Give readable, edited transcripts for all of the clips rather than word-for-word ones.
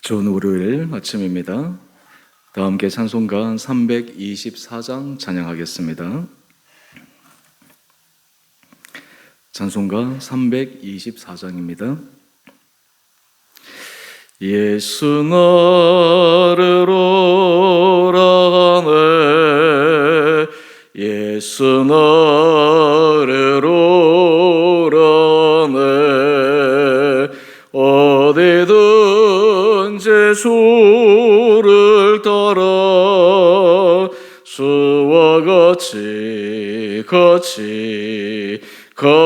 좋은 월요일 아침입니다. 다 함께 찬송가 324장 찬양하겠습니다. 찬송가 324장입니다. 예수 나를 오라네, 예수 나를 오라네, 어디든지 주를 따라 주와 같이 가려네.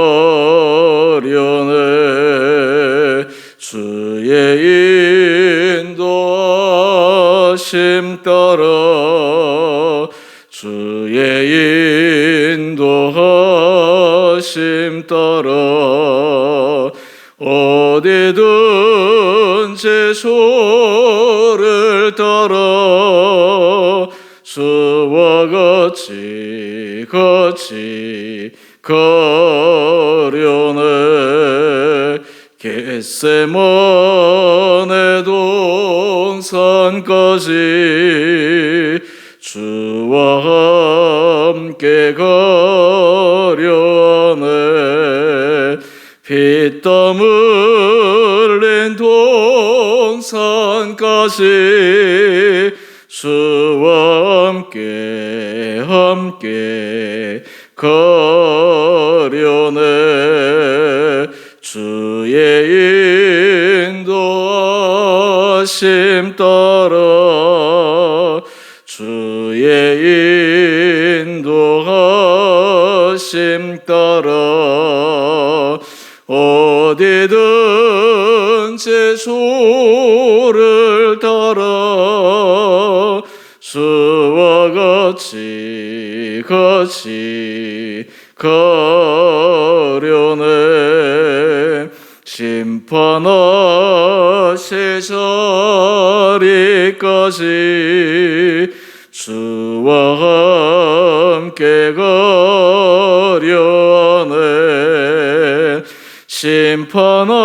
주의 인도하심 따라, 주의 인도하심 따라, 어디든지 주를 따라 주와 같이 가려네. 겟세마네 동산까지 주와 함께 가려네. 피땀 흘린 동산까지 주와 함께 가려네. 주의 인도하심 따라, 주의 인도하심 따라, 어디든지 주를 따라 주와 같이 가려네. 심판하실 자리까지 주와 함께 가려네. 심판하실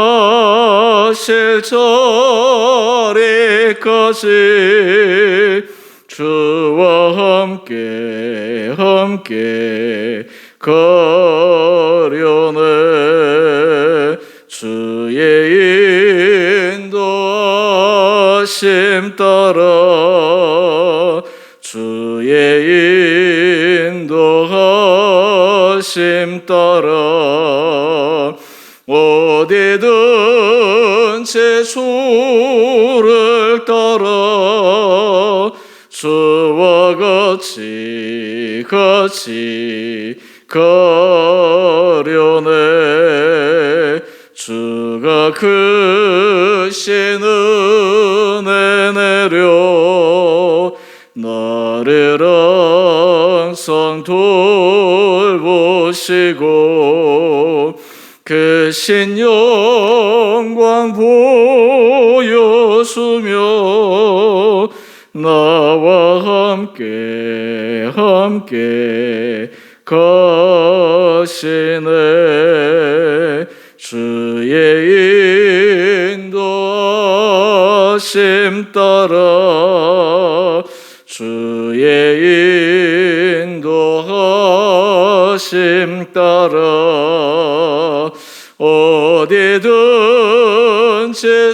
자리까지 주와 함께 가려네. 주의 인도하심 따라, 주의 인도하심 따라, 어디든지 주를 따라 주와 같이 가려네. 주가 크신 은혜 내려 나를 항상 돌보시고 크신 영광 보여주며 나와 함께 가시네. 주의 인도하심 따라, 주의 인도하심 따라, 어디든지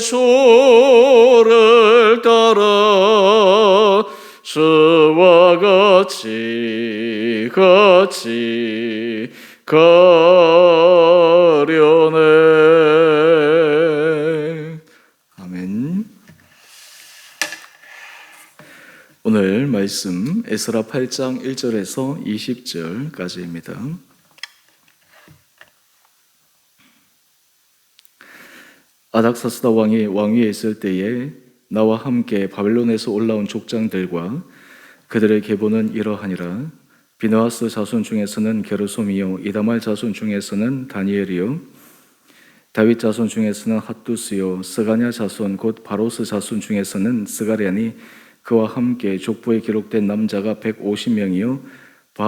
주를 따라 주와 같이 가려네. 아멘. 오늘 말씀 에스라 8장 1절에서 20절까지입니다. 아닥사스다 왕이 왕위에 있을 때에 나와 함께 바벨론에서 올라온 족장들과 그들의 계보는 이러하니라. 비느하스 자손 중에서는 게르솜이요, 이다말 자손 중에서는 다니엘이요, 다윗 자손 중에서는 핫두스요, 스가냐 자손 곧 바로스 자손 중에서는 스가랴니 그와 함께 족보에 기록된 남자가 150명이요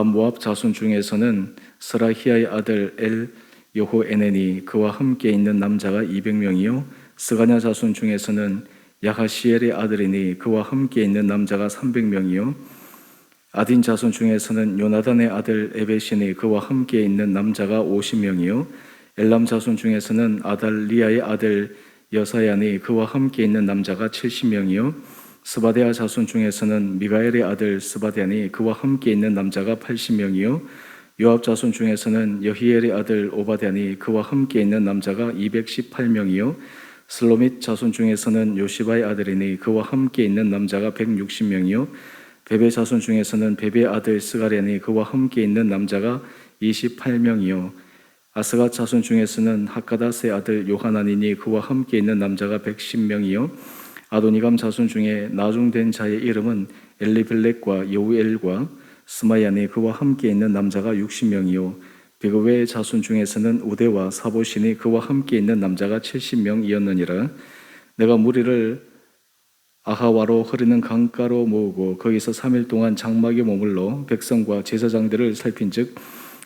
모압 자손 중에서는 스라히아의 아들 엘 여호에넨이 그와 함께 있는 남자가 200명이요 스가냐 자손 중에서는 야하시엘의 아들이니 그와 함께 있는 남자가 300명이요 아딘 자손 중에서는 요나단의 아들 에벳이니 그와 함께 있는 남자가 50명이요 엘람 자손 중에서는 아달리아의 아들 여사야니 그와 함께 있는 남자가 70명이요 스바데아 자손 중에서는 미가엘의 아들 스바데니 그와 함께 있는 남자가 80명이요 요압 자손 중에서는 여히엘의 아들 오바데니 그와 함께 있는 남자가 218명이요 슬로밋 자손 중에서는 요시바의 아들이니 그와 함께 있는 남자가 160명이요 베베 자손 중에서는 베베의 아들 스가랴니 그와 함께 있는 남자가 28명이요 아스가 자손 중에서는 학가다스의 아들 요하나니니 그와 함께 있는 남자가 110명이요 아도니감 자손 중에 나중된 자의 이름은 엘리벨렉과 여우엘과 스마야니 그와 함께 있는 남자가 60명이요 비그웨의 자손 중에서는 우데와 사보시니 그와 함께 있는 남자가 70명이었느니라 내가 무리를 아하와로 흐르는 강가로 모으고 거기서 3일 동안 장막에 머물러 백성과 제사장들을 살핀즉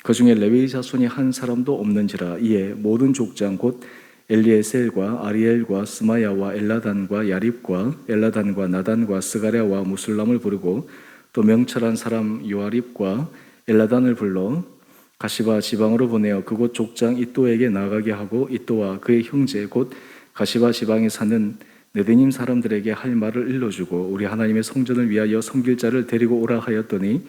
그 중에 레위 자손이 한 사람도 없는지라 이에 모든 족장 곧 엘리에셀과 아리엘과 스마야와 엘라단과 야립과 엘라단과 나단과 스가랴와 무술람을 부르고 또 명철한 사람 요아립과 엘라단을 불러 가시바 지방으로 보내어 그곳 족장 이또에게 나가게 하고 이또와 그의 형제 곧 가시바 지방에 사는 네드님 사람들에게 할 말을 일러주고 우리 하나님의 성전을 위하여 섬길 자를 데리고 오라 하였더니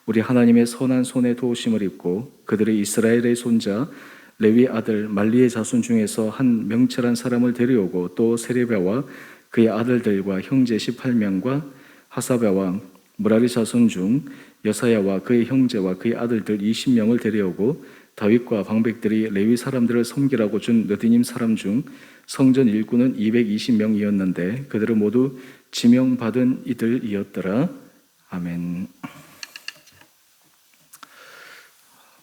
우리 하나님의 선한 손에 도우심을 입고 그들의 이스라엘의 손자 레위 아들 말리의 자손 중에서 한 명철한 사람을 데려오고 또 세레베와 그의 아들들과 형제 18명과 하사베와 무라리 자손 중 여사야와 그의 형제와 그의 아들들 20명을 데려오고 다윗과 방백들이 레위 사람들을 섬기라고 준 느디님 사람 중 성전 일꾼은 220명이었는데 그들은 모두 지명받은 이들이었더라. 아멘.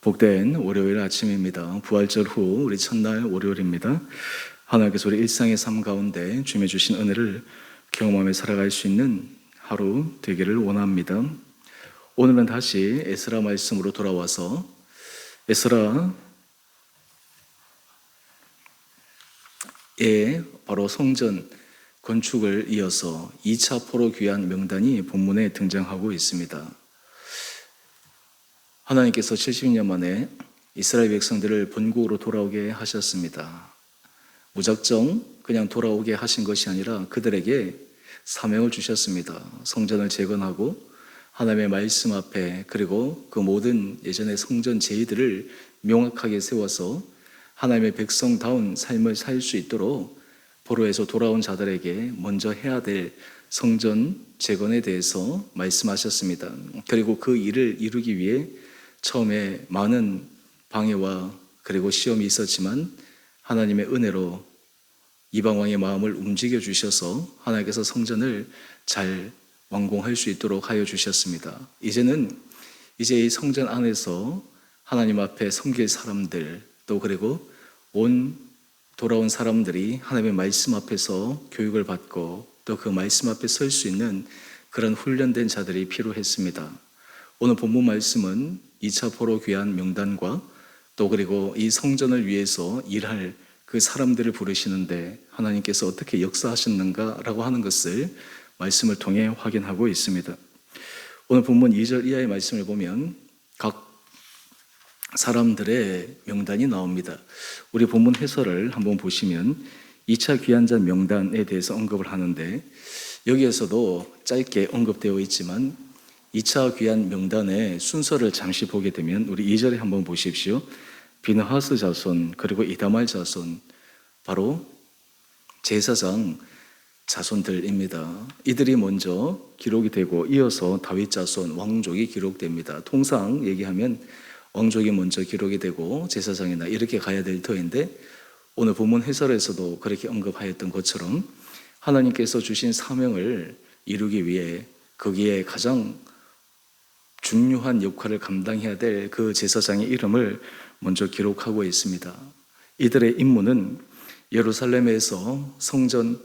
복된 월요일 아침입니다. 부활절 후 우리 첫날 월요일입니다. 하나님께서 우리 일상의 삶 가운데 주님의 주신 은혜를 경험하며 살아갈 수 있는 하루 되기를 원합니다. 오늘은 다시 에스라 말씀으로 돌아와서 에스라의 바로 성전 건축을 이어서 2차 포로 귀환 명단이 본문에 등장하고 있습니다. 하나님께서 70년 만에 이스라엘 백성들을 본국으로 돌아오게 하셨습니다. 무작정 그냥 돌아오게 하신 것이 아니라 그들에게 사명을 주셨습니다. 성전을 재건하고 하나님의 말씀 앞에 그리고 그 모든 예전의 성전 제의들을 명확하게 세워서 하나님의 백성다운 삶을 살 수 있도록 포로에서 돌아온 자들에게 먼저 해야 될 성전 재건에 대해서 말씀하셨습니다. 그리고 그 일을 이루기 위해 처음에 많은 방해와 그리고 시험이 있었지만 하나님의 은혜로 이방왕의 마음을 움직여 주셔서 하나님께서 성전을 잘 완공할 수 있도록 하여 주셨습니다. 이제 이 성전 안에서 하나님 앞에 섬길 사람들 또 그리고 돌아온 사람들이 하나님의 말씀 앞에서 교육을 받고 또 그 말씀 앞에 설 수 있는 그런 훈련된 자들이 필요했습니다. 오늘 본문 말씀은 2차 포로 귀환 명단과 또 그리고 이 성전을 위해서 일할 그 사람들을 부르시는데 하나님께서 어떻게 역사하셨는가라고 하는 것을 말씀을 통해 확인하고 있습니다. 오늘 본문 2절 이하의 말씀을 보면 각 사람들의 명단이 나옵니다. 우리 본문 해설을 한번 보시면 2차 귀환자 명단에 대해서 언급을 하는데 여기에서도 짧게 언급되어 있지만 2차 귀환 명단의 순서를 잠시 보게 되면 우리 2절에 한번 보십시오. 비느하스 자손 그리고 이다말 자손 바로 제사장 자손들입니다. 이들이 먼저 기록이 되고 이어서 다윗 자손 왕족이 기록됩니다. 통상 얘기하면 왕족이 먼저 기록이 되고 제사장이나 이렇게 가야 될 터인데 오늘 본문 해설에서도 그렇게 언급하였던 것처럼 하나님께서 주신 사명을 이루기 위해 거기에 가장 중요한 역할을 감당해야 될 그 제사장의 이름을 먼저 기록하고 있습니다. 이들의 임무는 예루살렘에서 성전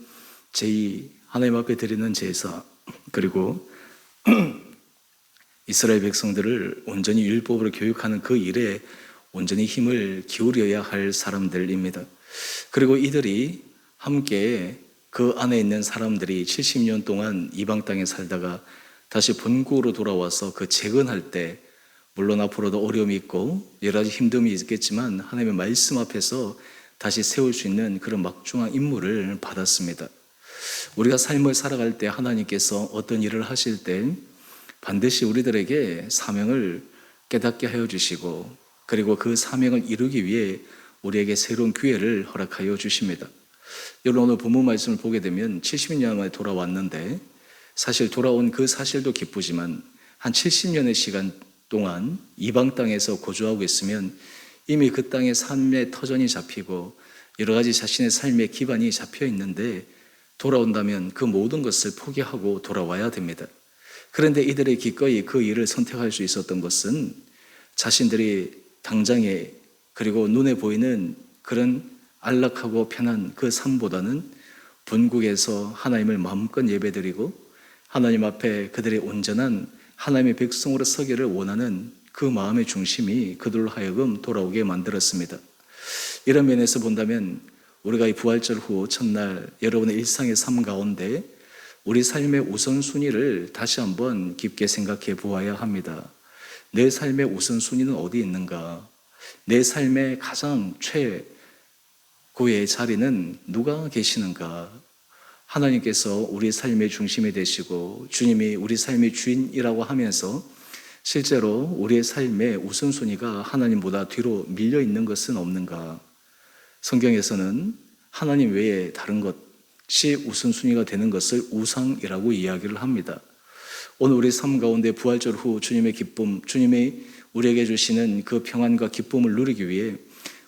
제의, 하나님 앞에 드리는 제사, 그리고 이스라엘 백성들을 온전히 율법으로 교육하는 그 일에 온전히 힘을 기울여야 할 사람들입니다. 그리고 이들이 함께 그 안에 있는 사람들이 70년 동안 이방 땅에 살다가 다시 본국으로 돌아와서 그 재건할 때, 물론 앞으로도 어려움이 있고 여러 가지 힘듦이 있겠지만 하나님의 말씀 앞에서 다시 세울 수 있는 그런 막중한 임무를 받았습니다. 우리가 삶을 살아갈 때 하나님께서 어떤 일을 하실 때 반드시 우리들에게 사명을 깨닫게 하여 주시고, 그리고 그 사명을 이루기 위해 우리에게 새로운 기회를 허락하여 주십니다. 여러분, 오늘 본문 말씀을 보게 되면 70년 만에 돌아왔는데, 사실 돌아온 그 사실도 기쁘지만 한 70년의 시간 동안 이방 땅에서 거주하고 있으면 이미 그 땅의 삶의 터전이 잡히고 여러 가지 자신의 삶의 기반이 잡혀 있는데, 돌아온다면 그 모든 것을 포기하고 돌아와야 됩니다. 그런데 이들이 기꺼이 그 일을 선택할 수 있었던 것은 자신들이 당장에, 그리고 눈에 보이는 그런 안락하고 편한 그 삶보다는 본국에서 하나님을 마음껏 예배드리고 하나님 앞에 그들의 온전한 하나님의 백성으로 서기를 원하는 그 마음의 중심이 그들로 하여금 돌아오게 만들었습니다. 이런 면에서 본다면 우리가 이 부활절 후 첫날 여러분의 일상의 삶 가운데 우리 삶의 우선순위를 다시 한번 깊게 생각해 보아야 합니다. 내 삶의 우선순위는 어디 있는가? 내 삶의 가장 최고의 자리는 누가 계시는가? 하나님께서 우리 삶의 중심이 되시고 주님이 우리 삶의 주인이라고 하면서 실제로 우리의 삶의 우선순위가 하나님보다 뒤로 밀려 있는 것은 없는가? 성경에서는 하나님 외에 다른 것이 우선순위가 되는 것을 우상이라고 이야기를 합니다. 오늘 우리 삶 가운데 부활절 후 주님의 기쁨, 주님이 우리에게 주시는 그 평안과 기쁨을 누리기 위해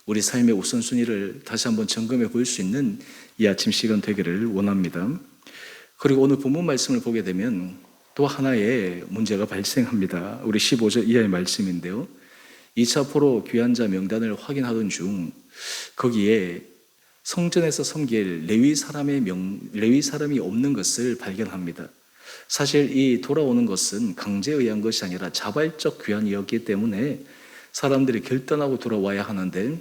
우리 삶의 우선순위를 다시 한번 점검해 볼 수 있는 이 아침 시간 되기를 원합니다. 그리고 오늘 본문 말씀을 보게 되면 또 하나의 문제가 발생합니다. 우리 15절 이하의 말씀인데요. 2차 포로 귀환자 명단을 확인하던 중 거기에 성전에서 섬길 레위 사람이 없는 것을 발견합니다. 사실 이 돌아오는 것은 강제에 의한 것이 아니라 자발적 귀환이었기 때문에 사람들이 결단하고 돌아와야 하는데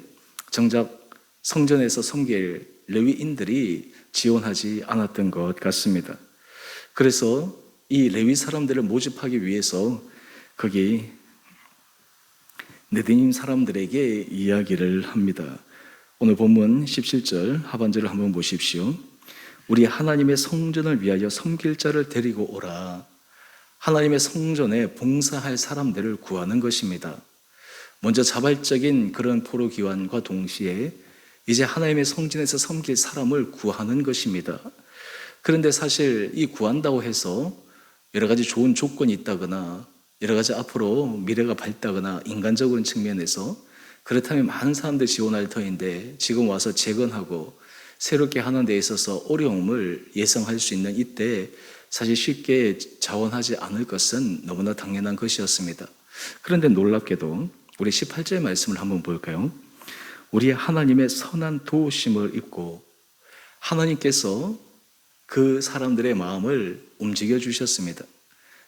정작 성전에서 섬길 레위인들이 지원하지 않았던 것 같습니다. 그래서 이 레위 사람들을 모집하기 위해서 거기 느디님 사람들에게 이야기를 합니다. 오늘 본문 17절 하반절을 한번 보십시오. 우리 하나님의 성전을 위하여 섬길 자를 데리고 오라. 하나님의 성전에 봉사할 사람들을 구하는 것입니다. 먼저 자발적인 그런 포로 귀환과 동시에 이제 하나님의 성전에서 섬길 사람을 구하는 것입니다. 그런데 사실 이 구한다고 해서 여러 가지 좋은 조건이 있다거나 여러 가지 앞으로 미래가 밝다거나 인간적인 측면에서 그렇다면 많은 사람들 지원할 터인데 지금 와서 재건하고 새롭게 하는 데 있어서 어려움을 예상할 수 있는 이때 사실 쉽게 자원하지 않을 것은 너무나 당연한 것이었습니다. 그런데 놀랍게도 우리 18절 말씀을 한번 볼까요? 우리 하나님의 선한 도우심을 입고 하나님께서 그 사람들의 마음을 움직여 주셨습니다.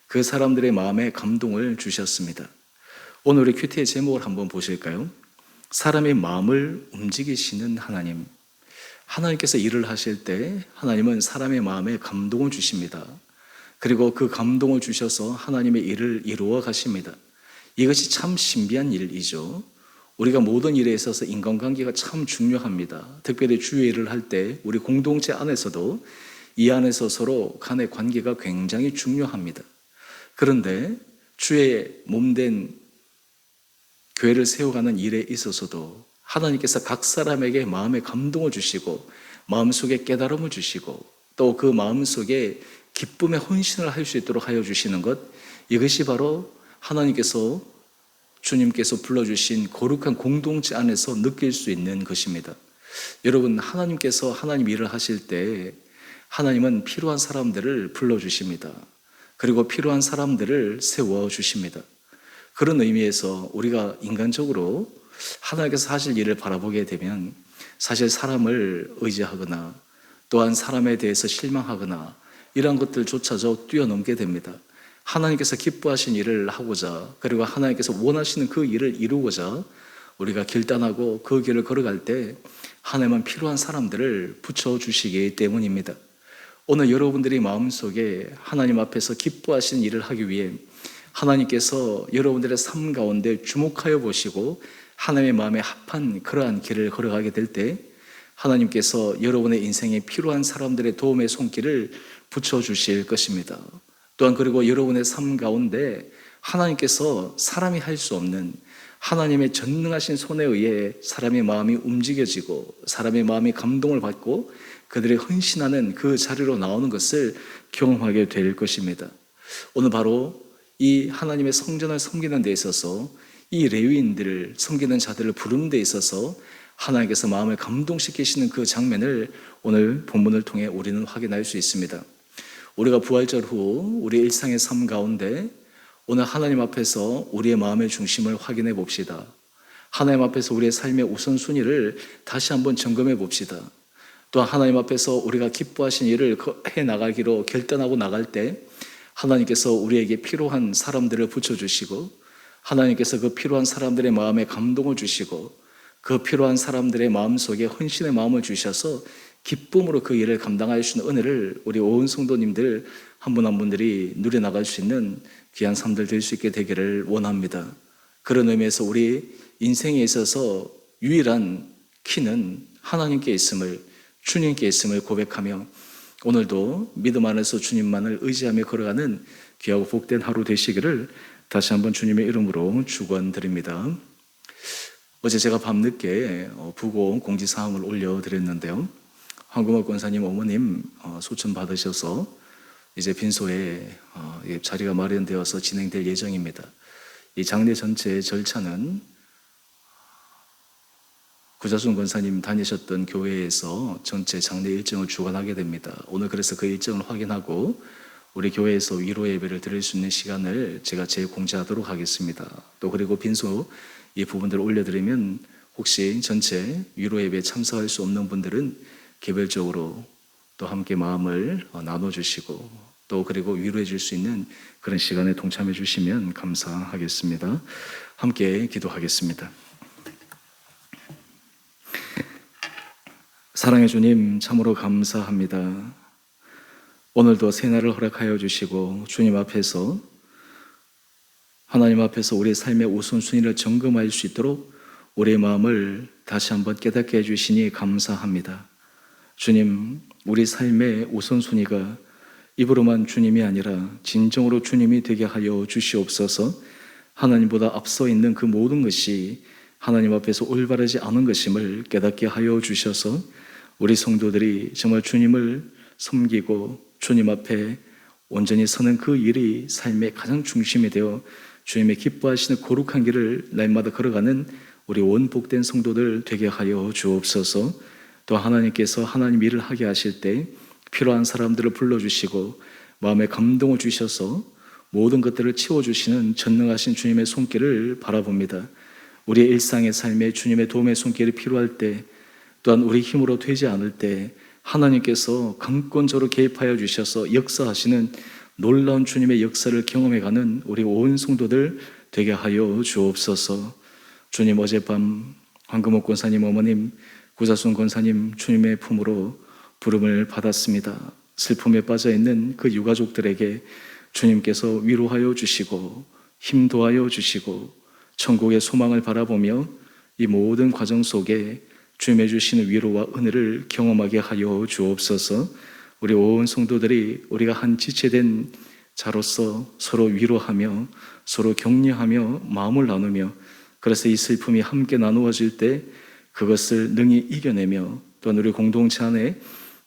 그 사람들의 마음에 감동을 주셨습니다. 오늘 우리 큐티의 제목을 한번 보실까요? 사람의 마음을 움직이시는 하나님. 하나님께서 일을 하실 때 하나님은 사람의 마음에 감동을 주십니다. 그리고 그 감동을 주셔서 하나님의 일을 이루어 가십니다. 이것이 참 신비한 일이죠. 우리가 모든 일에 있어서 인간관계가 참 중요합니다. 특별히 주의 일을 할 때 우리 공동체 안에서도 이 안에서 서로 간의 관계가 굉장히 중요합니다. 그런데 주의 몸된 교회를 세워가는 일에 있어서도 하나님께서 각 사람에게 마음의 감동을 주시고 마음속에 깨달음을 주시고 또 그 마음속에 기쁨의 헌신을 할 수 있도록 하여 주시는 것, 이것이 바로 하나님께서 주님께서 불러주신 거룩한 공동체 안에서 느낄 수 있는 것입니다. 여러분, 하나님께서 하나님 일을 하실 때 하나님은 필요한 사람들을 불러주십니다. 그리고 필요한 사람들을 세워주십니다. 그런 의미에서 우리가 인간적으로 하나님께서 하실 일을 바라보게 되면 사실 사람을 의지하거나 또한 사람에 대해서 실망하거나 이런 것들조차도 뛰어넘게 됩니다. 하나님께서 기뻐하신 일을 하고자 그리고 하나님께서 원하시는 그 일을 이루고자 우리가 결단하고 그 길을 걸어갈 때 하나님은 필요한 사람들을 붙여주시기 때문입니다. 오늘 여러분들이 마음속에 하나님 앞에서 기뻐하시는 일을 하기 위해 하나님께서 여러분들의 삶 가운데 주목하여 보시고 하나님의 마음에 합한 그러한 길을 걸어가게 될 때 하나님께서 여러분의 인생에 필요한 사람들의 도움의 손길을 붙여주실 것입니다. 또한 그리고 여러분의 삶 가운데 하나님께서 사람이 할 수 없는 하나님의 전능하신 손에 의해 사람의 마음이 움직여지고 사람의 마음이 감동을 받고 그들이 헌신하는 그 자리로 나오는 것을 경험하게 될 것입니다. 오늘 바로 이 하나님의 성전을 섬기는 데 있어서 이 레위인들을 섬기는 자들을 부르는 데 있어서 하나님께서 마음을 감동시키시는 그 장면을 오늘 본문을 통해 우리는 확인할 수 있습니다. 우리가 부활절 후 우리의 일상의 삶 가운데 오늘 하나님 앞에서 우리의 마음의 중심을 확인해 봅시다. 하나님 앞에서 우리의 삶의 우선순위를 다시 한번 점검해 봅시다. 또 하나님 앞에서 우리가 기뻐하신 일을 해 나가기로 결단하고 나갈 때 하나님께서 우리에게 필요한 사람들을 붙여주시고 하나님께서 그 필요한 사람들의 마음에 감동을 주시고 그 필요한 사람들의 마음속에 헌신의 마음을 주셔서 기쁨으로 그 일을 감당할 수 있는 은혜를 우리 온 성도님들 한 분 한 분들이 누려나갈 수 있는 귀한 삶들 될 수 있게 되기를 원합니다. 그런 의미에서 우리 인생에 있어서 유일한 키는 하나님께 있음을, 주님께 있음을 고백하며 오늘도 믿음 안에서 주님만을 의지하며 걸어가는 귀하고 복된 하루 되시기를 다시 한번 주님의 이름으로 축원드립니다. 어제 제가 밤늦게 부고 공지사항을 올려드렸는데요. 황금옥 권사님 어머님 소천 받으셔서 이제 빈소에 자리가 마련되어서 진행될 예정입니다. 이 장례 전체 절차는 구자순 권사님 다니셨던 교회에서 전체 장례 일정을 주관하게 됩니다. 오늘 그래서 그 일정을 확인하고 우리 교회에서 위로 예배를 드릴 수 있는 시간을 제가 재공지하도록 하겠습니다. 또 그리고 빈소 이 부분들을 올려드리면 혹시 전체 위로 예배에 참석할 수 없는 분들은 개별적으로 또 함께 마음을 나눠주시고 또 그리고 위로해 줄 수 있는 그런 시간에 동참해 주시면 감사하겠습니다. 함께 기도하겠습니다. 사랑의 주님 참으로 감사합니다. 오늘도 새날을 허락하여 주시고 주님 앞에서 하나님 앞에서 우리의 삶의 우선순위를 점검할 수 있도록 우리의 마음을 다시 한번 깨닫게 해주시니 감사합니다. 주님, 우리 삶의 우선순위가 입으로만 주님이 아니라 진정으로 주님이 되게 하여 주시옵소서. 하나님보다 앞서 있는 그 모든 것이 하나님 앞에서 올바르지 않은 것임을 깨닫게 하여 주셔서 우리 성도들이 정말 주님을 섬기고 주님 앞에 온전히 서는 그 일이 삶의 가장 중심이 되어 주님의 기뻐하시는 거룩한 길을 날마다 걸어가는 우리 온 복된 성도들 되게 하여 주옵소서. 또 하나님께서 하나님 일을 하게 하실 때 필요한 사람들을 불러주시고 마음에 감동을 주셔서 모든 것들을 채워주시는 전능하신 주님의 손길을 바라봅니다. 우리의 일상의 삶에 주님의 도움의 손길이 필요할 때 또한 우리 힘으로 되지 않을 때 하나님께서 강권적으로 개입하여 주셔서 역사하시는 놀라운 주님의 역사를 경험해가는 우리 온 성도들 되게 하여 주옵소서. 주님, 어젯밤 황금옥 권사님 어머님, 구자순 권사님 주님의 품으로 부름을 받았습니다. 슬픔에 빠져있는 그 유가족들에게 주님께서 위로하여 주시고 힘도하여 주시고 천국의 소망을 바라보며 이 모든 과정 속에 주님의 주시는 위로와 은혜를 경험하게 하여 주옵소서. 우리 온 성도들이 우리가 한 지체된 자로서 서로 위로하며 서로 격려하며 마음을 나누며 그래서 이 슬픔이 함께 나누어질 때 그것을 능히 이겨내며 또한 우리 공동체 안에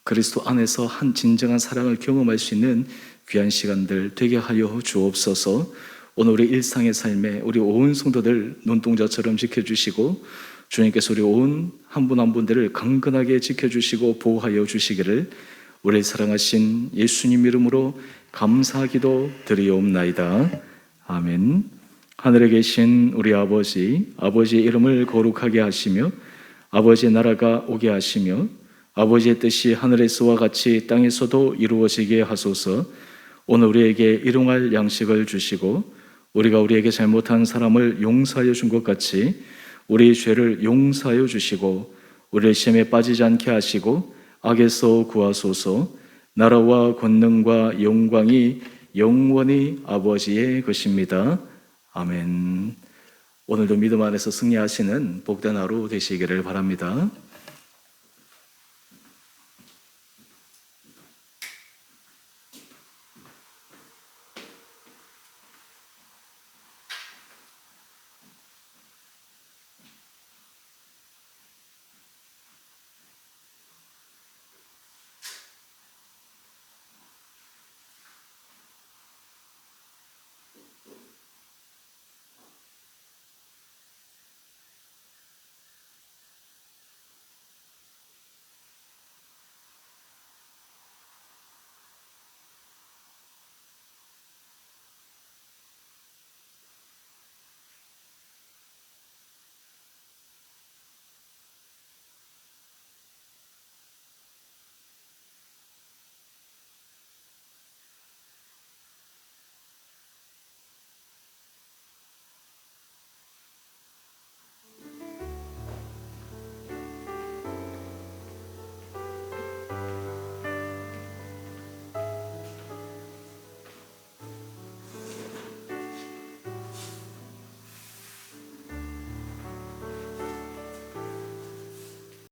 그리스도 안에서 한 진정한 사랑을 경험할 수 있는 귀한 시간들 되게 하여 주옵소서. 오늘 우리 일상의 삶에 우리 온 성도들 눈동자처럼 지켜주시고 주님께서 우리 온 한 분 한 분들을 강건하게 지켜주시고 보호하여 주시기를 우리를 사랑하신 예수님 이름으로 감사하기도 드리옵나이다. 아멘. 하늘에 계신 우리 아버지, 아버지의 이름을 거룩하게 하시며 아버지의 나라가 오게 하시며 아버지의 뜻이 하늘에서와 같이 땅에서도 이루어지게 하소서. 오늘 우리에게 일용할 양식을 주시고 우리가 우리에게 잘못한 사람을 용서하여 준 것 같이 우리의 죄를 용서하여 주시고 우리를 시험에 빠지지 않게 하시고 악에서 구하소서. 나라와 권능과 영광이 영원히 아버지의 것입니다. 아멘. 오늘도 믿음 안에서 승리하시는 복된 하루 되시기를 바랍니다.